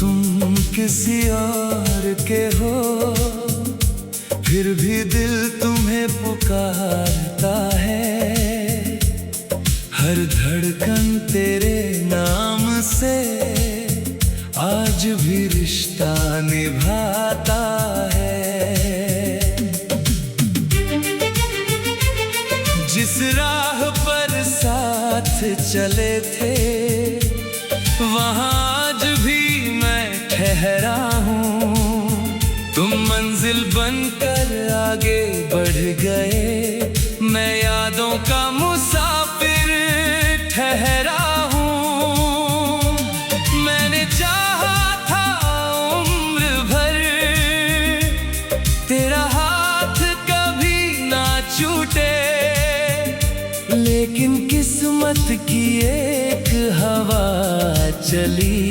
तुम किसी और के हो, फिर भी दिल तुम्हें पुकारता है। हर धड़कन तेरे नाम से आज भी रिश्ता निभाता है। जिस राह पर साथ चले थे वहाँ आज भी मैं ठहरा हूँ। तुम मंजिल बनकर आगे बढ़ गए, मैं यादों का मुसाफिर ठहरा हूँ। मैंने चाहा था उम्र भर तेरा हाथ कभी ना छूटे, लेकिन किस्मत की एक हवा चली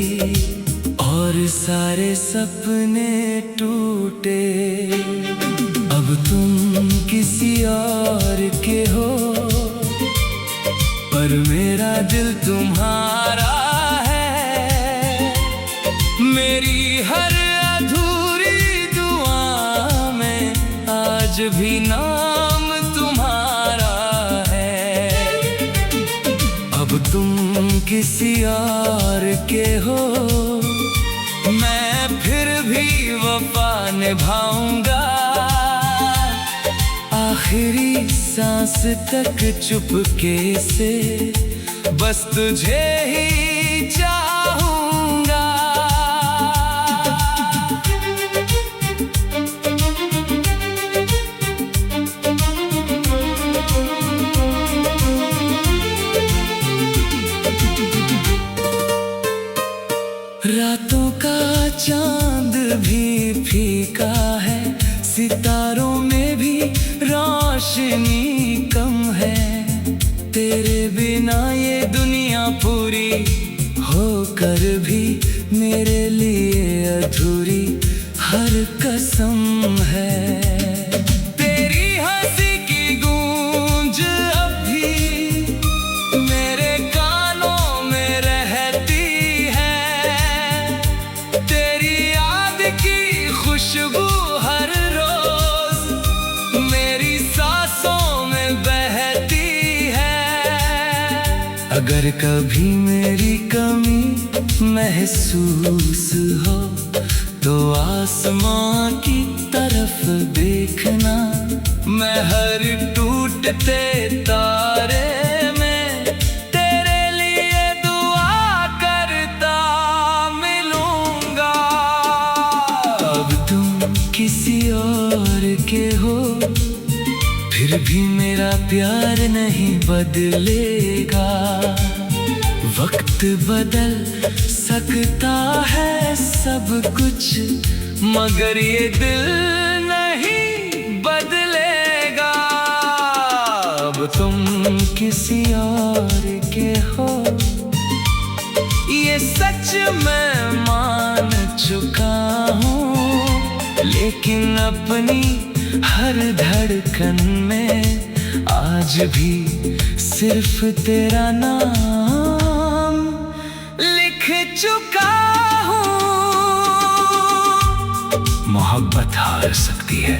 और सारे सपने टूटे। अब तुम किसी और के हो, पर मेरा दिल तुम्हारा है। मेरी हर अधूरी दुआ में आज भी नाम तुम्हारा है। अब तुम किसी और के हो, मैं फिर भी वफा निभाऊंगा। आखिरी सांस तक चुपके से बस तुझे ही चाहूंगा। रातों का चांद भी फीका है, सितारों में भी रोशनी कम है। तेरे बिना ये दुनिया पूरी होकर भी मेरे लिए अधूरी हर कसम है। तेरी हंसी की गूंज अब भी मेरे कानों में रहती है। तेरी याद की खुशबू हर रोज मेरी सांसों में बहती है। अगर कभी मेरी कमी महसूस हो तो आसमां की तरफ देखना। मैं हर टूटते तारे में तेरे लिए दुआ करता मिलूंगा। अब तुम किसी और के हो, फिर भी मेरा प्यार नहीं बदलेगा। वक्त बदल सकता है सब कुछ, मगर ये दिल नहीं बदलेगा। अब तुम किसी और के हो, ये सच मैं मान चुका हूँ। लेकिन अपनी हर धड़कन में आज भी सिर्फ तेरा नाम लिख चुका हूँ। मोहब्बत हार सकती है,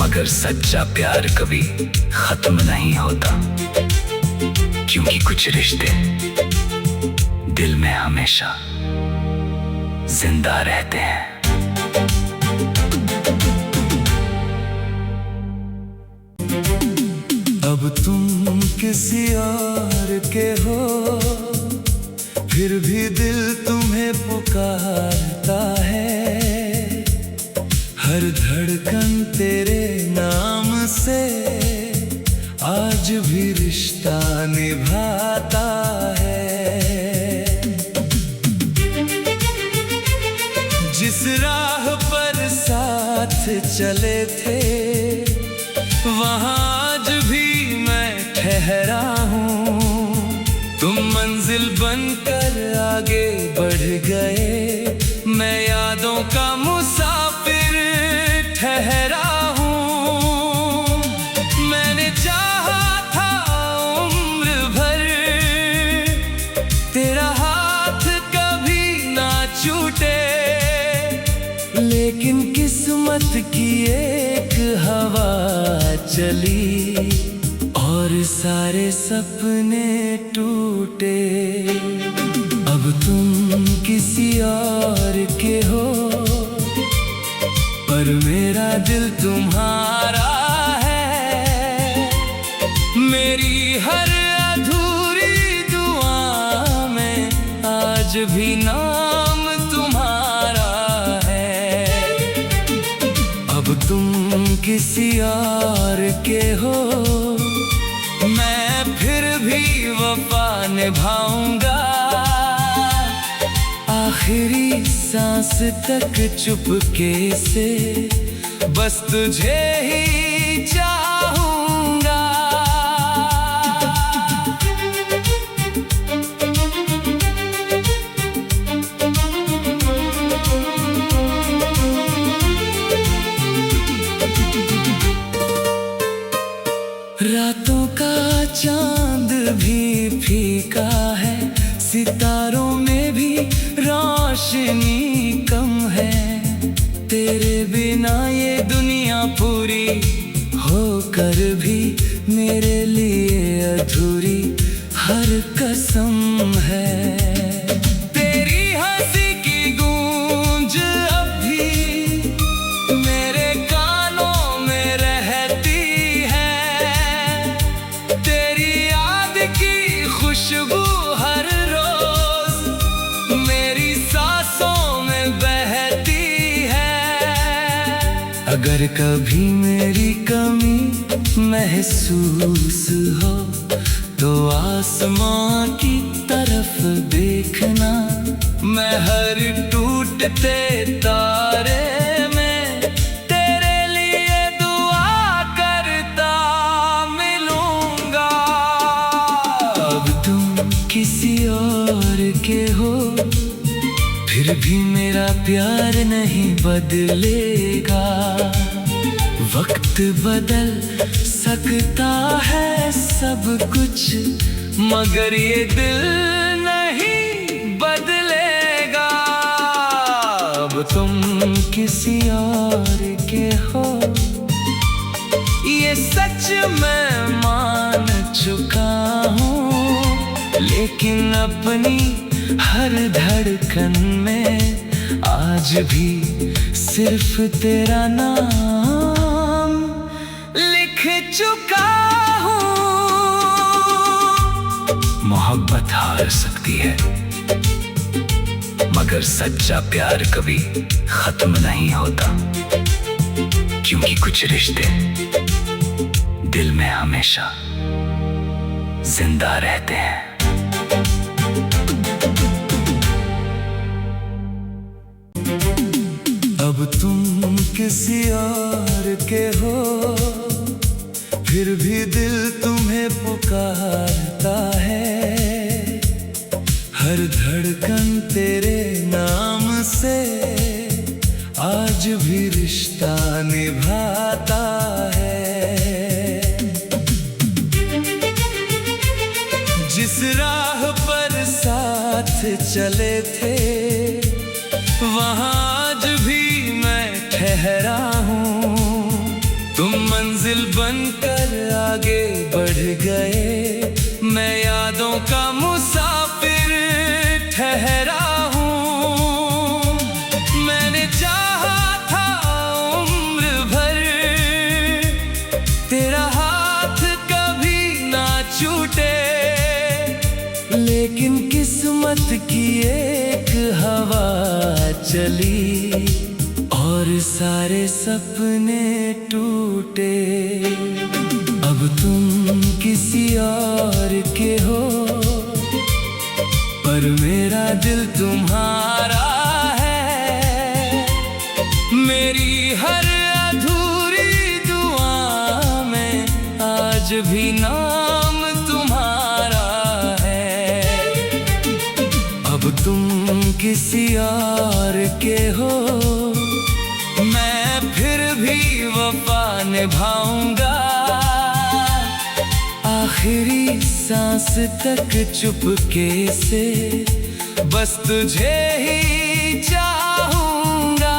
मगर सच्चा प्यार कभी खत्म नहीं होता, क्योंकि कुछ रिश्ते दिल में हमेशा जिंदा रहते हैं। अब तुम किसी और के हो, फिर भी दिल तुम्हें पुकारता है। हर धड़कन तेरे नाम से आज भी रिश्ता निभाता है। जिस राह पर साथ चले थे वहाँ आज भी मैं ठहरा हूँ। तुम मंजिल बनकर आगे बढ़ गए, मैं यादों का मुसाफिर ठहरा हूँ। मैंने चाहा था उम्र भर तेरा हाथ कभी लेकिन किस्मत की एक हवा चली और सारे सपने टूटे। अब तुम किसी और के हो, पर मेरा दिल तुम्हारा है। मेरी हर अधूरी दुआ में आज भी नाम तुम्हारा है। अब तुम किसी और के हो, मैं फिर भी वफा निभाऊंगा। आखिरी सांस तक चुपके से बस तुझे ही चाहूंगा। रातों का चांद भी फीका है, सितारों में भी रोशनी कम है। तेरे बिना ये दुनिया पूरी होकर भी मेरे लिए अधूरी हर कसम है। तेरी हंसी की गूंज अब भी मेरे कानों में रहती है। तेरी याद की खुशबू हर रोज मेरी सांसों में बहती है। अगर कभी मेरी कमी महसूस हो तो आसमां की तरफ देखना। मैं हर टूटते तारे में तेरे लिए दुआ करता मिलूंगा। अब तुम किसी और के हो, फिर भी मेरा प्यार नहीं बदलेगा। वक्त बदल सकता है सब कुछ, मगर ये दिल नहीं बदलेगा। अब तुम किसी और के हो, ये सच मैं मान चुका हूँ। लेकिन अपनी हर धड़कन में आज भी सिर्फ तेरा नाम लिख चुका हूँ। मोहब्बत हार सकती है, मगर सच्चा प्यार कभी खत्म नहीं होता। क्योंकि कुछ रिश्ते दिल में हमेशा जिंदा रहते हैं। अब तुम किसी और के हो, फिर भी दिल तुम्हें पुकारता है। हर धड़कन तेरे नाम से आज भी रिश्ता निभाता है। जिस राह पर साथ चले थे वहाँ आज भी मैं ठहरा हूँ। तुम मंजिल बनकर आगे बढ़ गए, मैं यादों का मुसाफिर ठहरा हूँ। मैंने चाहा था उम्र भर तेरा हाथ कभी ना छूटे, लेकिन किस्मत की एक हवा चली और सारे सपने टूटे। अब तुम किसी और के हो, पर मेरा दिल तुम्हारा है। मेरी हर अधूरी दुआ में आज भी नाम तुम्हारा है। अब तुम किसी और के हो, मैं फिर भी वफा निभाऊंगा। आखिरी सांस तक चुपके से बस तुझे ही चाहूंगा।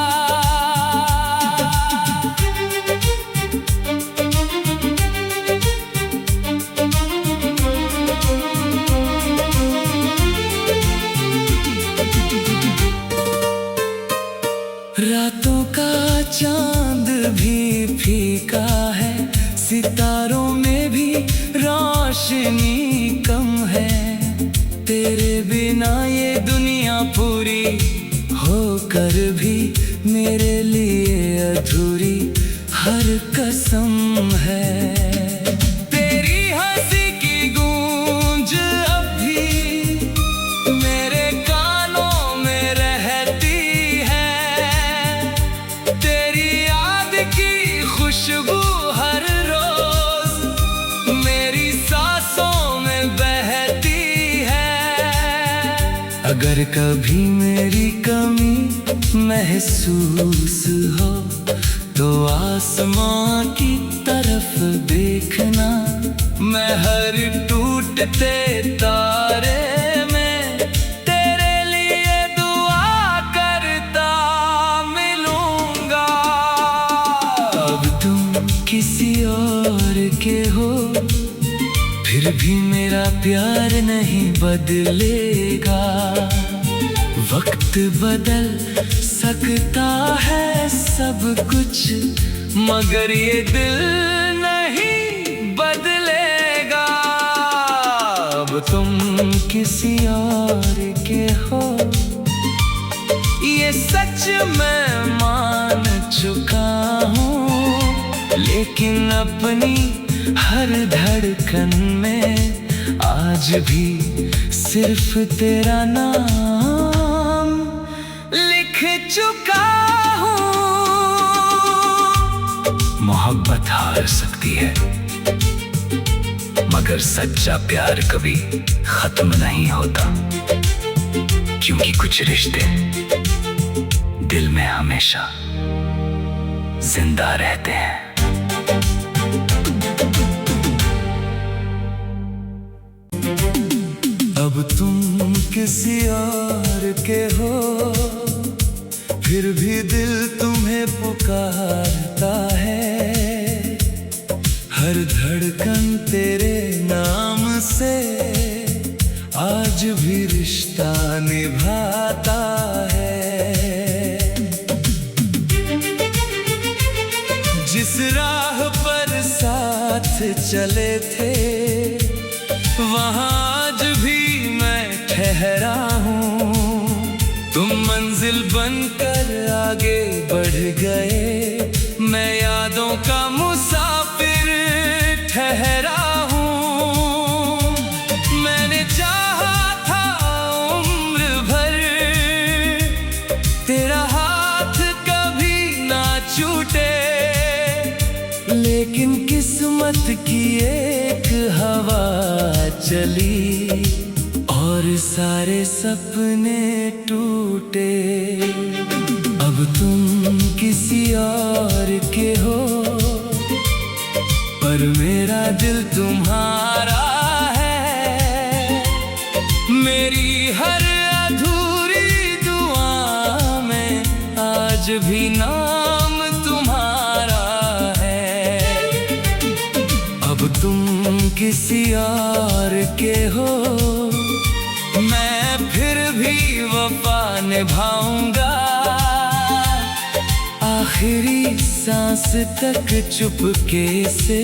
भी फीका है, सितारों में भी रोशनी कम है। तेरे बिना ये दुनिया पूरी होकर भी मेरे लिए अधूरी हर कसम है। तेरी हंसी की गूंज अब भी मेरे कानों में रहती है। तेरी याद की खुशबू हर रोज मेरी सांसों में बहती है। अगर कभी मेरी कमी महसूस हो तो आसमां की तरफ देखना। मैं हर टूटते तारे में तेरे लिए दुआ करता मिलूंगा। अब तुम किसी और के हो, फिर भी मेरा प्यार नहीं बदलेगा। वक्त बदल सकता है सब कुछ, मगर ये दिल नहीं बदलेगा। अब तुम किसी और के हो, ये सच मैं मान चुका हूँ। लेकिन अपनी हर धड़कन में आज भी सिर्फ तेरा नाम लिख चुका हूँ। मोहब्बत हार सकती है, मगर सच्चा प्यार कभी खत्म नहीं होता, क्योंकि कुछ रिश्ते दिल में हमेशा जिंदा रहते हैं। अब तुम किसी और के हो, फिर भी दिल तुम्हें पुकारता है। हर धड़कन तेरे नाम से आज भी रिश्ता निभाता है। जिस राह पर साथ चले थे वहाँ आज भी मैं ठहरा हूँ। तुम मंजिल बनकर आगे बढ़ गए, मैं यादों का मुसाफिर ठहरा हूँ। मैंने चाहा था उम्र भर तेरा हाथ कभी ना छूटे, लेकिन किस्मत की एक हवा चली और सारे सपने टूटे। अब तुम किसी और के हो, पर मेरा दिल तुम्हारा है। मेरी हर अधूरी दुआ में आज भी नाम तुम्हारा है। अब तुम किसी और के हो, मैं फिर भी वफा निभाऊंगा। आखिरी सांस तक चुपके से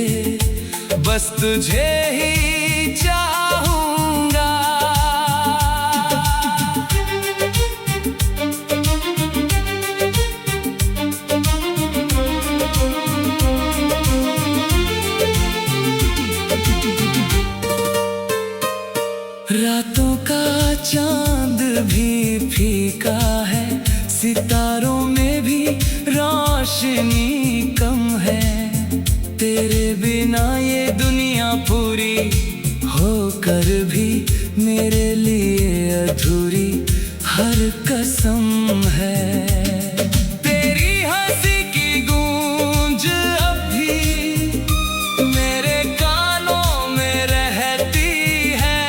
बस तुझे ही चाहूंगा। रातों का चांद भी फीका है, सितारों में भी रोशनी कम है। तेरे बिना ये दुनिया पूरी होकर भी मेरे लिए अधूरी हर कसम है। तेरी हंसी की गूंज अब भी मेरे कानों में रहती है।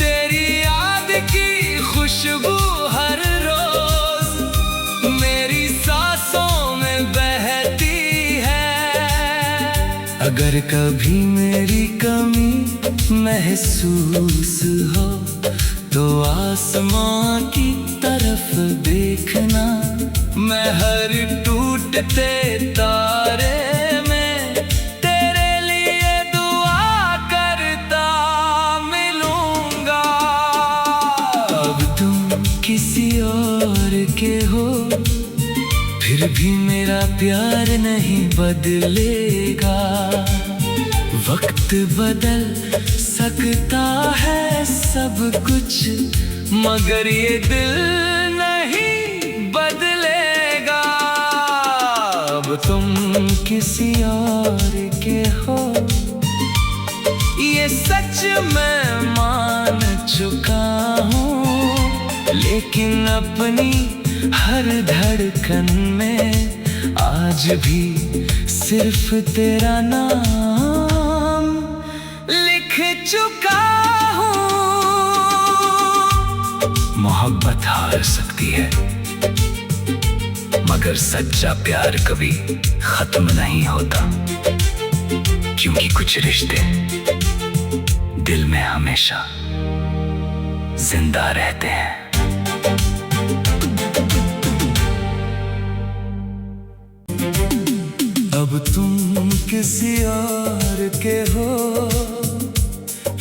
तेरी याद की खुशबू हर रोज मेरी सांसों में बहती है। अगर कभी मेरी कमी महसूस हो तो आसमां की तरफ देखना। मैं हर टूट टूटते तारे में तेरे लिए दुआ करता मिलूंगा। अब तुम किसी और के हो, फिर भी मेरा प्यार नहीं बदलेगा। वक्त बदल सकता है सब कुछ, मगर ये दिल नहीं बदलेगा। अब तुम किसी और के हो, ये सच मैं मान चुका हूँ, लेकिन अपनी हर धड़कन में आज भी सिर्फ तेरा नाम लिख चुका हूँ। मोहब्बत हार सकती है, मगर सच्चा प्यार कभी खत्म नहीं होता, क्योंकि कुछ रिश्ते दिल में हमेशा जिंदा रहते हैं। अब तुम किसी और के हो,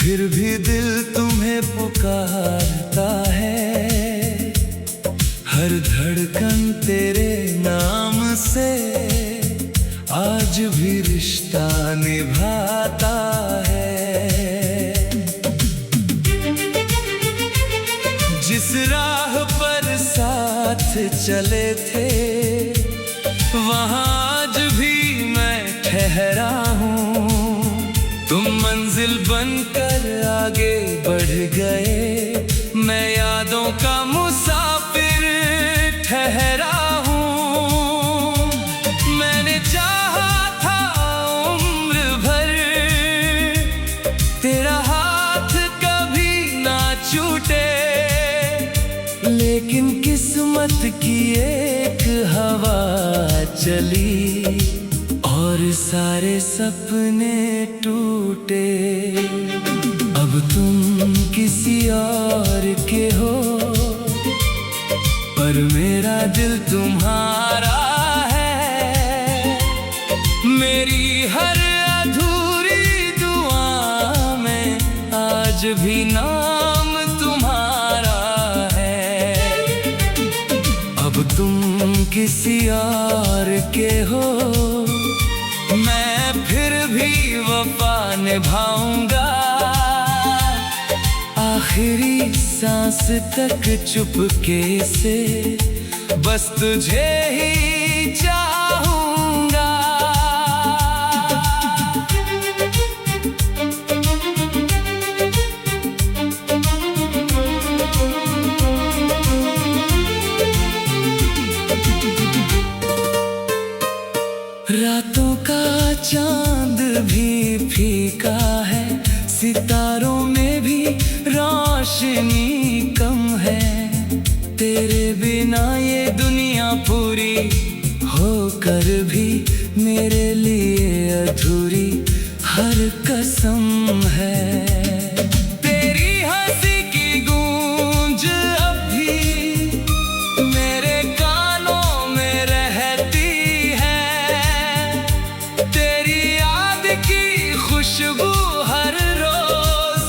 फिर भी दिल तुम्हें पुकारता है। हर धड़कन तेरे नाम से आज भी रिश्ता निभाता है। जिस राह पर साथ चले थे, वहाँ आज भी मैं ठहरा हूँ। तुम मंजिल बनकर आगे बढ़ गए, मैं यादों का मुसाफिर ठहरा हूँ। मैंने चाहा था उम्र भर तेरा हाथ कभी ना छूटे, लेकिन किस्मत की एक हवा चली और सारे सपने टूटे। अब तुम किसी और के हो, पर मेरा दिल तुम्हारा है। मेरी हर अधूरी दुआ में आज भी नाम तुम्हारा है। अब तुम किसी और के हो, मैं फिर भी वफा निभाऊंगा। आखिरी सांस तक चुपके से बस तुझे ही चाहूंगा। रातों का चांद भी फीका है, सितारों में भी रोशनी कम है। तेरे बिना ये दुनिया पूरी होकर भी मेरे लिए अधूरी हर कसम है। तेरी हंसी की गूंज अब भी मेरे कानों में रहती है। तेरी याद की खुशबू हर रोज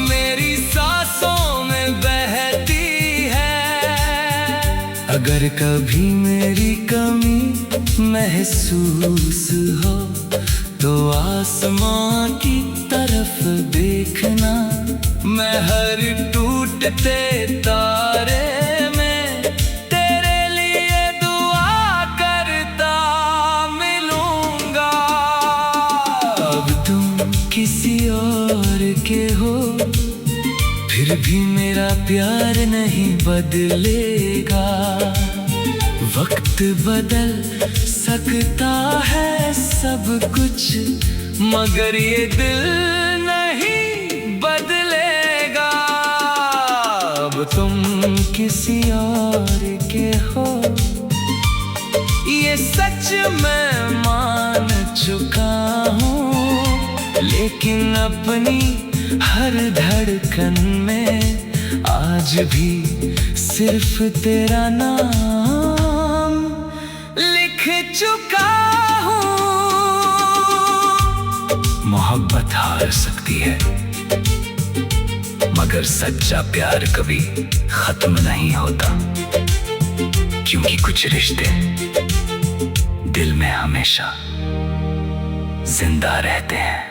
मेरी सांसों में बहती है। अगर कभी मेरी कमी महसूस हो तो आसमां की तरफ देखना। मैं हर टूटते तारे में तेरे लिए दुआ करता मिलूंगा। अब तुम किसी और के हो, फिर भी मेरा प्यार नहीं बदलेगा। वक्त बदल सकता है सब कुछ, मगर ये दिल नहीं बदलेगा। अब तुम किसी और के हो, ये सच मैं मान चुका हूँ, लेकिन अपनी हर धड़कन में आज भी सिर्फ तेरा नाम लिख चुका हूँ। मोहब्बत हार सकती है, मगर सच्चा प्यार कभी खत्म नहीं होता, क्योंकि कुछ रिश्ते दिल में हमेशा जिंदा रहते हैं।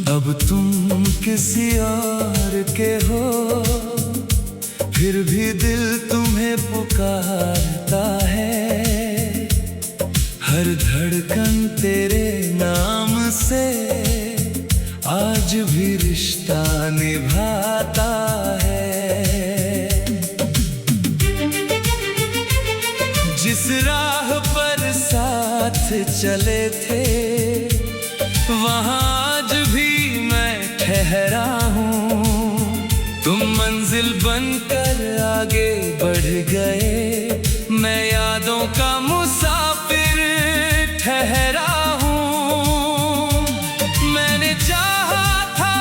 अब तुम किसी और के हो, फिर भी दिल तुम्हें पुकारता है। हर धड़कन तेरे नाम से आज भी रिश्ता निभाता है। जिस राह पर साथ चले थे, वहाँ आज भी मैं ठहरा हूँ। तुम मंजिल बनकर आगे बढ़ गए, मैं यादों का मुसाफिर ठहरा हूँ। मैंने चाहा था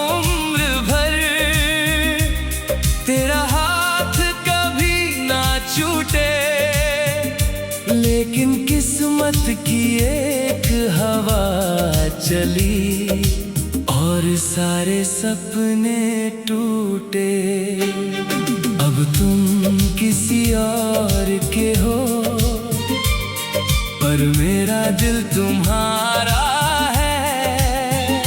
उम्र भर तेरा हाथ कभी ना छूटे, लेकिन किस्मत की एक हवा चली और सारे सपने टूटे। अब तुम किसी और के हो, पर मेरा दिल तुम्हारा है।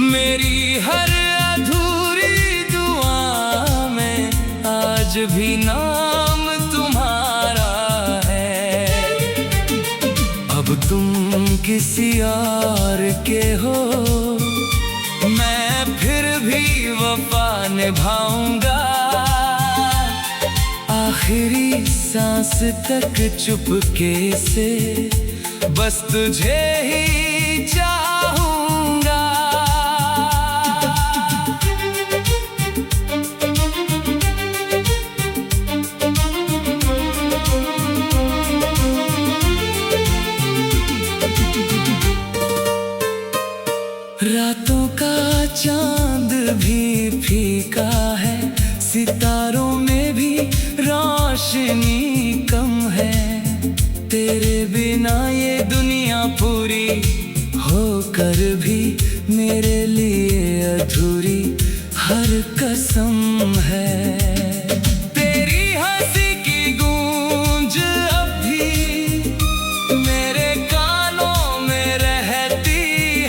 मेरी हर अधूरी दुआ में आज भी नाम तुम्हारा है। अब तुम किसी और के हो, मैं फिर भी वफा निभाऊंगा। आखिरी सांस तक चुपके से बस तुझे ही चाहूंगा। रातों का चांद भी फीका है, सितारों में भी रोशनी कम है। तेरे बिना ये दुनिया पूरी होकर भी मेरे लिए अधूरी हर कसम है। तेरी हंसी की गूंज अब भी मेरे कानों में रहती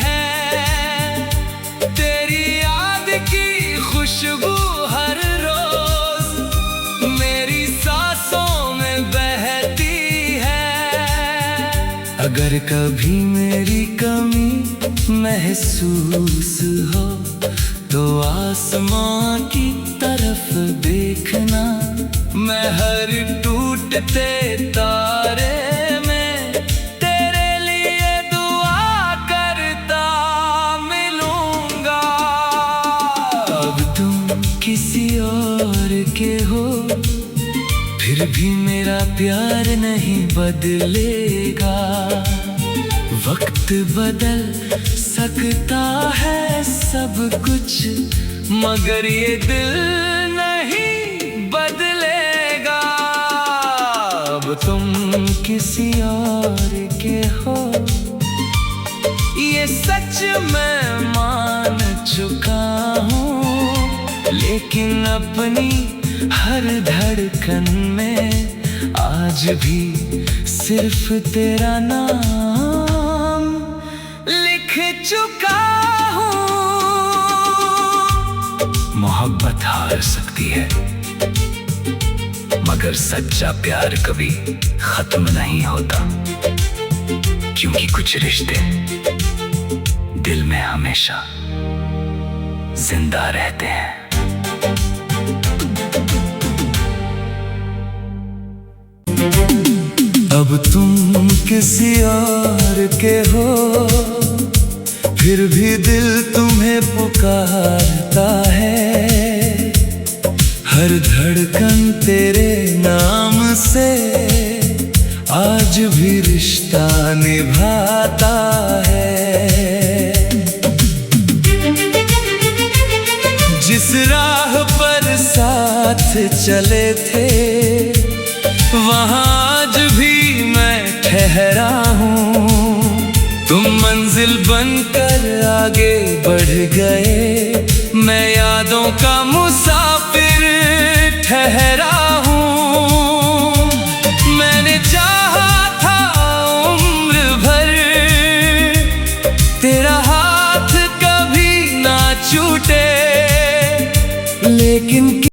है। तेरी याद की खुशबू हर रोज मेरी सांसों में बहती है। अगर कभी मेरी कमी महसूस हो तो आसमां की तरफ देखना। मैं हर टूटते तारे में तेरे लिए दुआ करता मिलूंगा। अब तुम किसी और के हो, फिर भी मेरा प्यार नहीं बदलेगा। वक्त बदल सकता है सब कुछ, मगर ये दिल नहीं बदलेगा। अब तुम किसी और के हो, ये सच मैं मान चुका हूँ। लेकिन अपनी हर धड़कन में आज भी सिर्फ तेरा नाम लिख चुका हूँ। मोहब्बत हार सकती है, मगर सच्चा प्यार कभी खत्म नहीं होता, क्योंकि कुछ रिश्ते दिल में हमेशा जिंदा रहते हैं। अब तुम किसी और के हो, फिर भी दिल तुम्हें पुकारता है। हर धड़कन तेरे नाम से आज भी रिश्ता निभाता है। जिस राह पर सा साथ चले थे वहाँ आज भी मैं ठहरा हूँ। तुम मंजिल बनकर आगे बढ़ गए, मैं यादों का मुसाफिर ठहरा